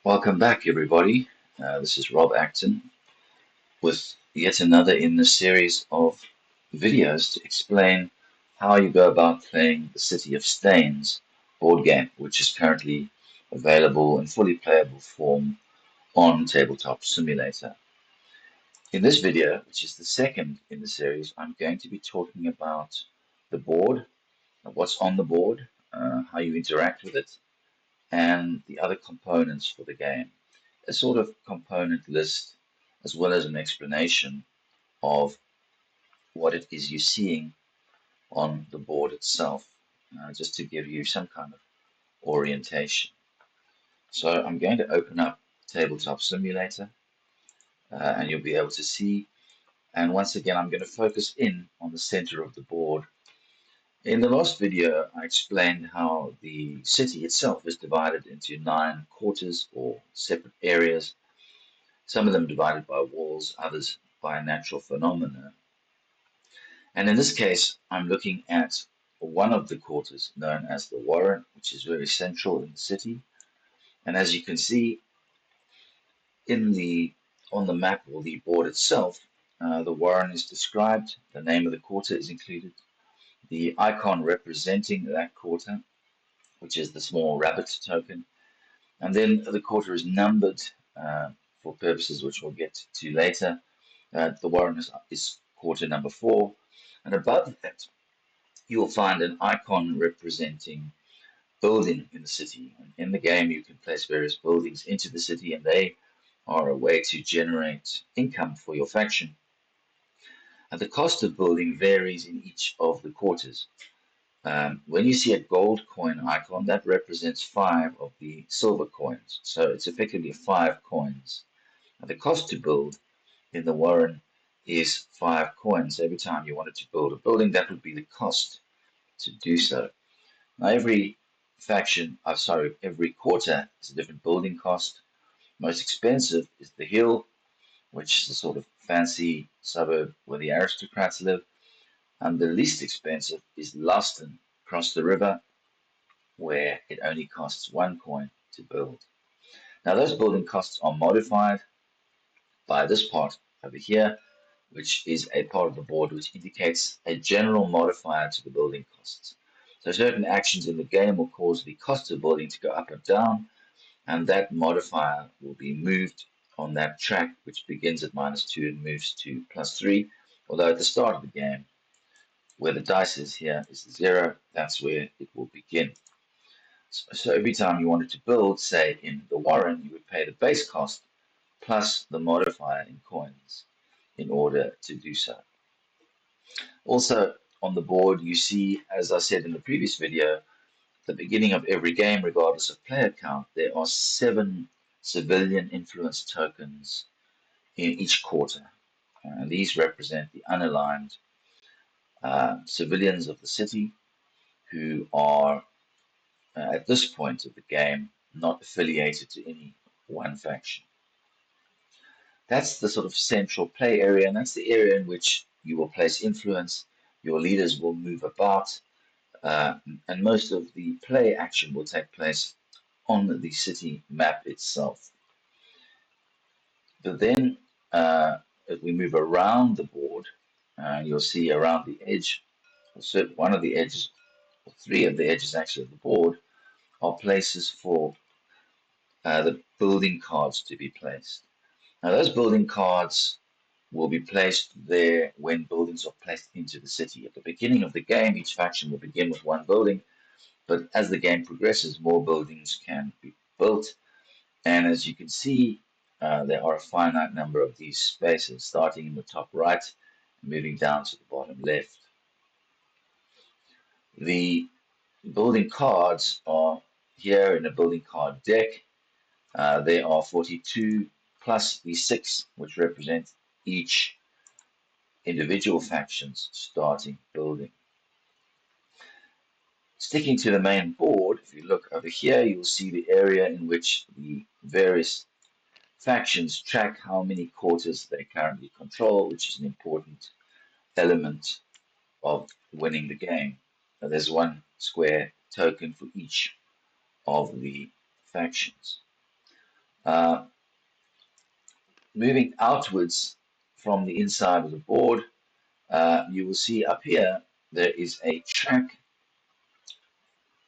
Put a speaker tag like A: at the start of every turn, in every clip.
A: Welcome back, everybody. This is Rob Acton with yet another in the series of videos to explain how you go about playing the City of Stains board game, which is currently available in fully playable form on Tabletop Simulator. In this video, which is the second in the series, I'm going to be talking about the board, what's on the board, how you interact with it, and the other components for the game. A sort of component list as well as an explanation of what it is you're seeing on the board itself, just to give you some kind of orientation. So I'm going to open up Tabletop Simulator and you'll be able to see. And once again, I'm going to focus in on the center of the board. In the last video, I explained how the city itself is divided into 9 quarters or separate areas, some of them divided by walls, others by natural phenomena. And in this case, I'm looking at one of the quarters known as the Warren, which is very central in the city. And as you can see in the on the map or the board itself, the Warren is described, the name of the quarter is included, the icon representing that quarter, which is the small rabbit token, and then the quarter is numbered for purposes which we'll get to later. The Warren is quarter number 4, and above that you will find an icon representing building in the city. And in the game, you can place various buildings into the city, and they are a way to generate income for your faction. And the cost of building varies in each of the quarters. When you see a gold coin icon, that represents 5 of the silver coins. So it's effectively 5 coins. And the cost to build in the Warren is 5 coins. Every time you wanted to build a building, that would be the cost to do so. Now, every quarter is a different building cost. Most expensive is the Hill, which is the sort of fancy suburb where the aristocrats live. And the least expensive is Luston, across the river, where it only costs 1 coin to build. Now, those building costs are modified by this part over here, which is a part of the board which indicates a general modifier to the building costs. So certain actions in the game will cause the cost of building to go up and down, and that modifier will be moved on that track, which begins at -2 and moves to +3. Although at the start of the game, where the dice is here is 0, that's where it will begin. So every time you wanted to build, say in the Warren, you would pay the base cost plus the modifier in coins in order to do so. Also on the board, you see, as I said in the previous video, at the beginning of every game, regardless of player count, there are 7 civilian influence tokens in each quarter. And these represent the unaligned civilians of the city who are, at this point of the game, not affiliated to any one faction. That's the sort of central play area, and that's the area in which you will place influence. Your leaders will move about, uh, and most of the play action will take place on the city map itself. But then, as we move around the board, you'll see around the edge, one of the edges, or 3 of the edges actually of the board, are places for the building cards to be placed. Now, those building cards will be placed there when buildings are placed into the city. At the beginning of the game, each faction will begin with 1 building, but as the game progresses, more buildings can be built. And as you can see, there are a finite number of these spaces, starting in the top right and moving down to the bottom left. The building cards are here in a building card deck. There are 42 plus the 6, which represent each individual faction's starting building. Sticking to the main board, if you look over here, you'll see the area in which the various factions track how many quarters they currently control, which is an important element of winning the game. Now, there's 1 square token for each of the factions. Uh, Moving outwards from the inside of the board, you will see up here there is a track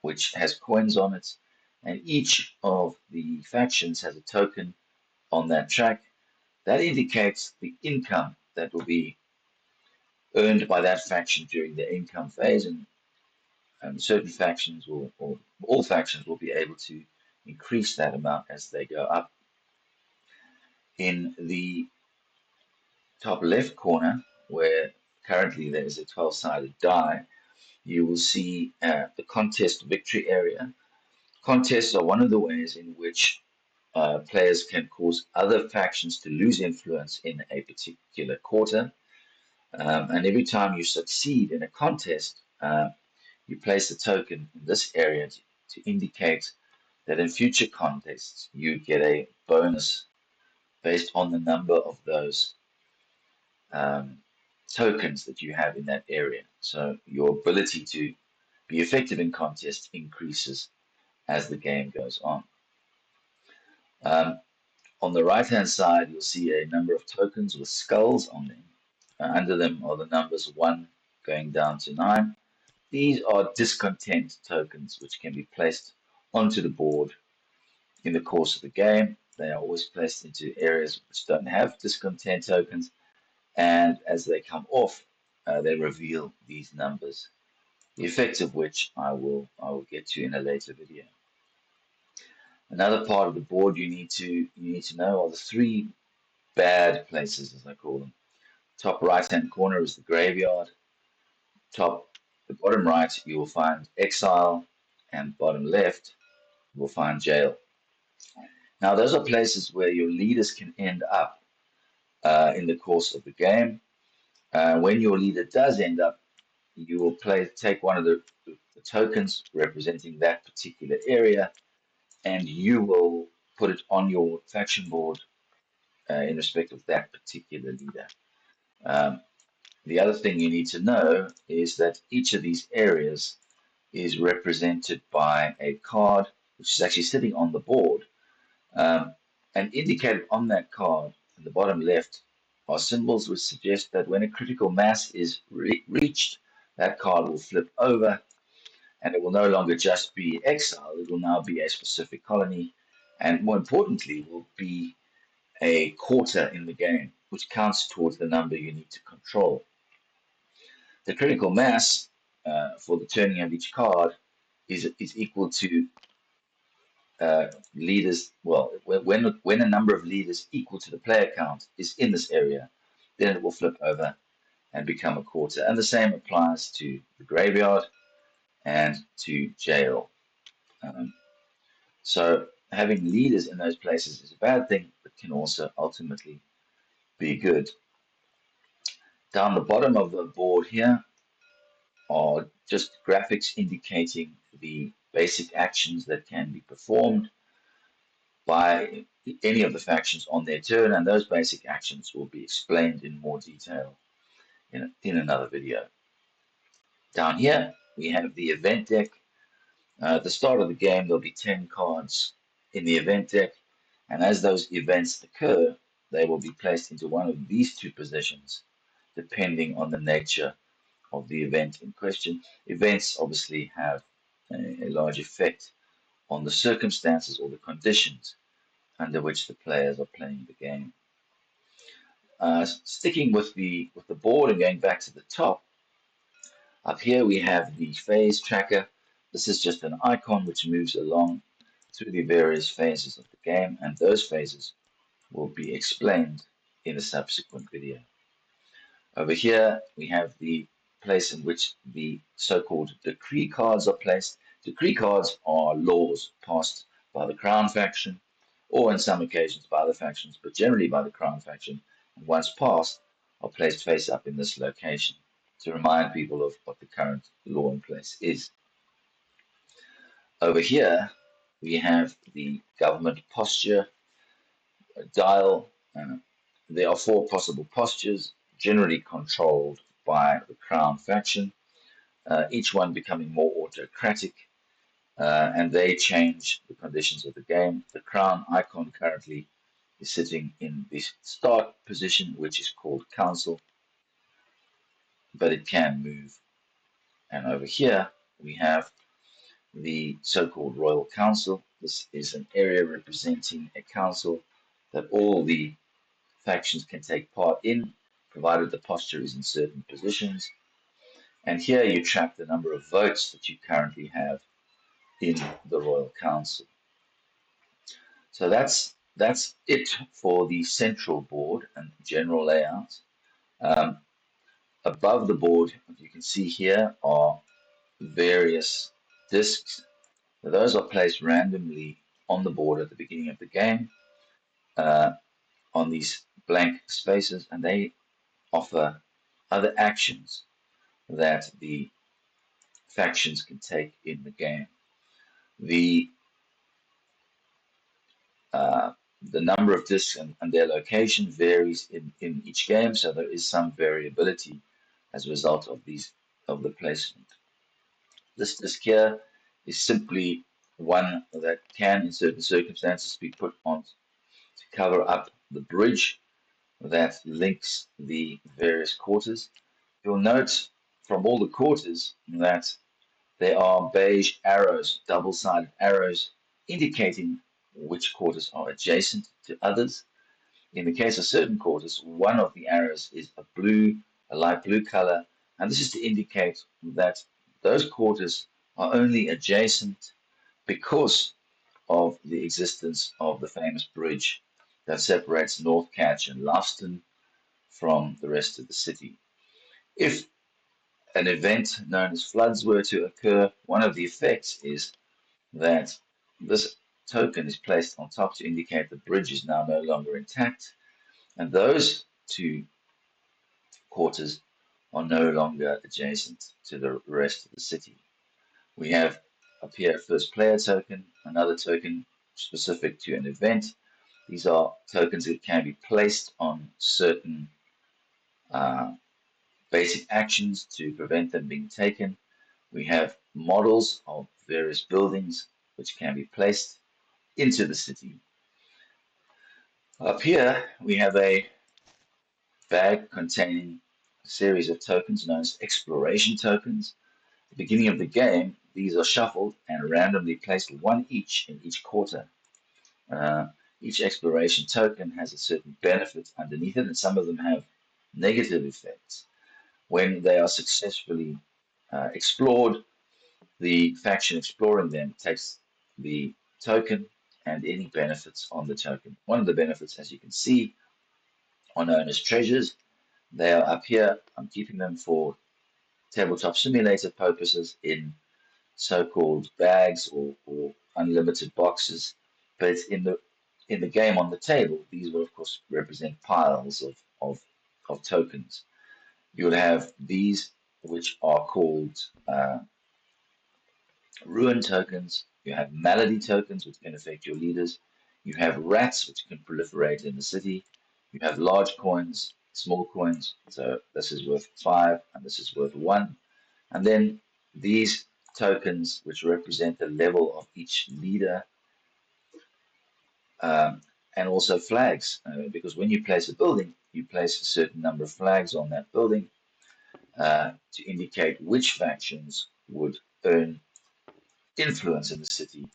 A: which has coins on it, and each of the factions has a token on that track. That indicates the income that will be earned by that faction during the income phase, and certain factions will, or all factions will be able to increase that amount as they go up. In the top left corner, where currently there is a 12-sided die, you will see the contest victory area. Contests are one of the ways in which players can cause other factions to lose influence in a particular quarter. And every time you succeed in a contest, you place a token in this area to indicate that in future contests you get a bonus based on the number of those um, tokens that you have in that area. So your ability to be effective in contests increases as the game goes on. Um, on the right-hand side, you'll see a number of tokens with skulls on them. Under them are the numbers 1 going down to 9. These are discontent tokens which can be placed onto the board in the course of the game. They are always placed into areas which don't have discontent tokens, and as they come off, they reveal these numbers, the effects of which I will get to in a later video. Another part of the board you need to know are the three bad places, as I call them. Top right-hand corner is the graveyard. The bottom right, you will find exile, and bottom left, you will find jail. Now, those are places where your leaders can end up in the course of the game. When your leader does end up, you will take one of the tokens representing that particular area, and you will put it on your faction board in respect of that particular leader. Um, the other thing you need to know is that each of these areas is represented by a card which is actually sitting on the board. Um, and indicated on that card in the bottom left are symbols which suggest that when a critical mass is reached, that card will flip over and it will no longer just be exile, it will now be a specific colony, and more importantly, will be a quarter in the game, which counts towards the number you need to control. The critical mass for the turning of each card is equal to leaders. Well, when a number of leaders equal to the player count is in this area, then it will flip over and become a quarter. And the same applies to the graveyard and to jail. Um, so having leaders in those places is a bad thing, but can also ultimately be good. Down the bottom of the board here are just graphics indicating the basic actions that can be performed by any of the factions on their turn, and those basic actions will be explained in more detail in another video. Down here, we have the event deck. At the start of the game, there'll be 10 cards in the event deck, and as those events occur, they will be placed into one of these two positions, depending on the nature of the event in question. Events obviously have a large effect on the circumstances or the conditions under which the players are playing the game. Sticking with the board and going back to the top, up here we have the phase tracker. This is just an icon which moves along through the various phases of the game, and those phases will be explained in a subsequent video. Over here we have the place in which the so-called decree cards are placed. Decree cards are laws passed by the Crown faction, or in some occasions by other factions, but generally by the Crown faction, and once passed, are placed face up in this location to remind people of what the current law in place is. Over here, we have the government posture dial. There are four possible postures, generally controlled by the Crown faction, each one becoming more autocratic and they change the conditions of the game. The crown icon currently is sitting in the start position, which is called council, but it can move. And over here, we have the so-called Royal Council. This is an area representing a council that all the factions can take part in, provided the posture is in certain positions. And here you track the number of votes that you currently have in the Royal Council. So that's it for the central board and general layout. Um, Above the board, you can see here are various discs. Those are placed randomly on the board at the beginning of the game uh, on these blank spaces, and they offer other actions that the factions can take in the game. The uh, the number of discs and their location varies in each game, so there is some variability as a result of the placement. This disc here is simply one that can, in certain circumstances, be put on to cover up the bridge that links the various quarters. You'll note from all the quarters that there are beige arrows, double-sided arrows, indicating which quarters are adjacent to others. In the case of certain quarters, one of the arrows is a light blue color, and this is to indicate that those quarters are only adjacent because of the existence of the famous bridge that separates North Catch and Loughton from the rest of the city. If an event known as floods were to occur, one of the effects is that this token is placed on top to indicate the bridge is now no longer intact, and those two quarters are no longer adjacent to the rest of the city. We have up here a first player token, another token specific to an event. These are tokens that can be placed on certain uh, basic actions to prevent them being taken. We have models of various buildings which can be placed into the city. Up here, we have a bag containing a series of tokens known as exploration tokens. At the beginning of the game, these are shuffled and randomly placed one each in each quarter. Uh, each exploration token has a certain benefit underneath it, and some of them have negative effects. When they are successfully explored, the faction exploring them takes the token and any benefits on the token. One of the benefits, as you can see, are known as treasures. They are up here. I'm keeping them for tabletop simulator purposes in so-called bags or unlimited boxes, but it's in the game on the table. These will of course represent piles of tokens. You would have these which are called ruin tokens. You have malady tokens which can affect your leaders. You have rats which can proliferate in the city. You have large coins, small coins. So this is worth 5 and this is worth 1. And then these tokens, which represent the level of each leader, um, and also flags, because when you place a building, you place a certain number of flags on that building to indicate which factions would earn influence in the city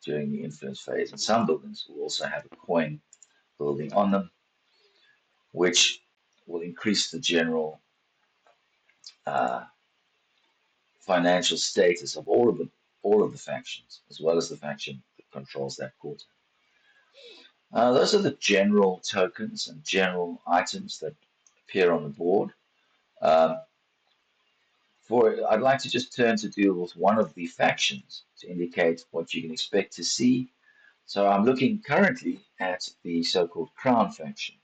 A: during the influence phase. And some buildings will also have a coin building on them, which will increase the general uh, financial status of all of the factions, as well as the faction that controls that quarter. Those are the general tokens and general items that appear on the board. Um, I'd like to just turn to deal with one of the factions to indicate what you can expect to see. So I'm looking currently at the so-called Crown faction,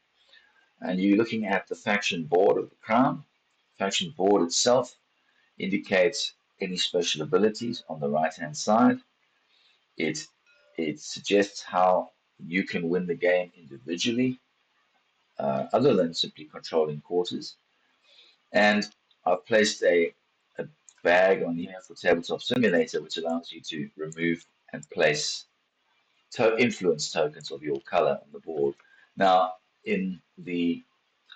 A: and you're looking at the faction board of the Crown. Faction board itself indicates any special abilities on the right-hand side. It it suggests how you can win the game individually, other than simply controlling quarters. And I've placed a bag on here for Tabletop Simulator, which allows you to remove and place influence tokens of your color on the board. Now, in the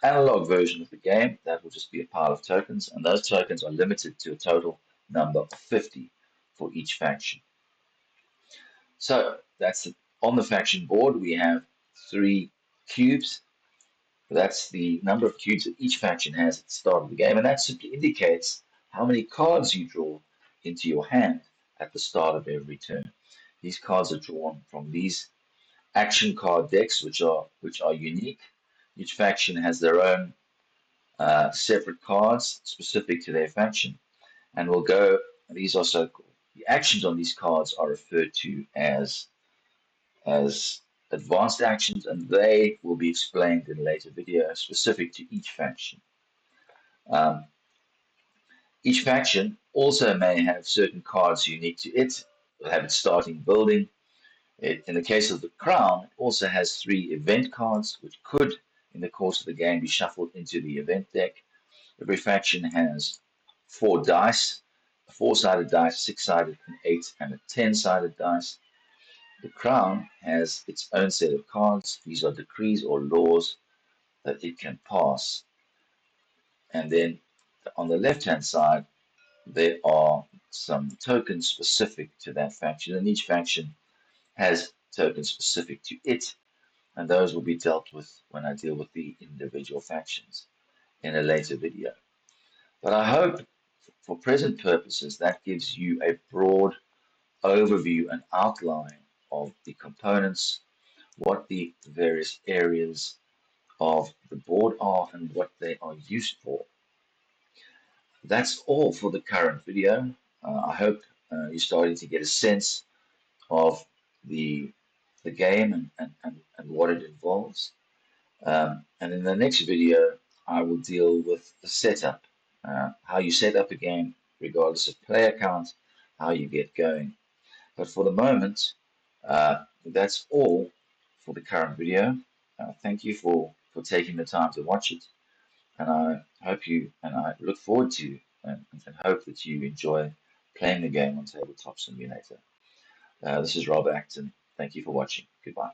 A: analog version of the game, that will just be a pile of tokens, and those tokens are limited to a total number of 50 for each faction. So that's on the faction board. We have 3 cubes. That's the number of cubes that each faction has at the start of the game, and that simply indicates how many cards you draw into your hand at the start of every turn. These cards are drawn from these action card decks, which are unique. Each faction has their own separate cards specific to their faction, and we'll go. These are so cool. The actions on these cards are referred to as advanced actions, and they will be explained in a later video specific to each faction. Um, each faction also may have certain cards unique to it. It'll have its starting building. In the case of the Crown, it also has 3 event cards, which could, in the course of the game, be shuffled into the event deck. Every faction has 4 dice, a 4-sided dice, 6-sided, an 8, and a 10-sided dice. The Crown has its own set of cards. These are decrees or laws that it can pass. And then on the left-hand side, there are some tokens specific to that faction, and each faction has tokens specific to it, and those will be dealt with when I deal with the individual factions in a later video. But I hope, for present purposes, that gives you a broad overview and outline of the components, what the various areas of the board are, and what they are used for. That's all for the current video. I hope you're starting to get a sense of the game and what it involves. And in the next video, I will deal with the setup, how you set up a game, regardless of player count, how you get going. But for the moment, that's all for the current video. Thank you for taking the time to watch it. And I hope you, and I look forward to, and hope that you enjoy playing the game on Tabletop Simulator. This is Rob Acton. Thank you for watching. Goodbye.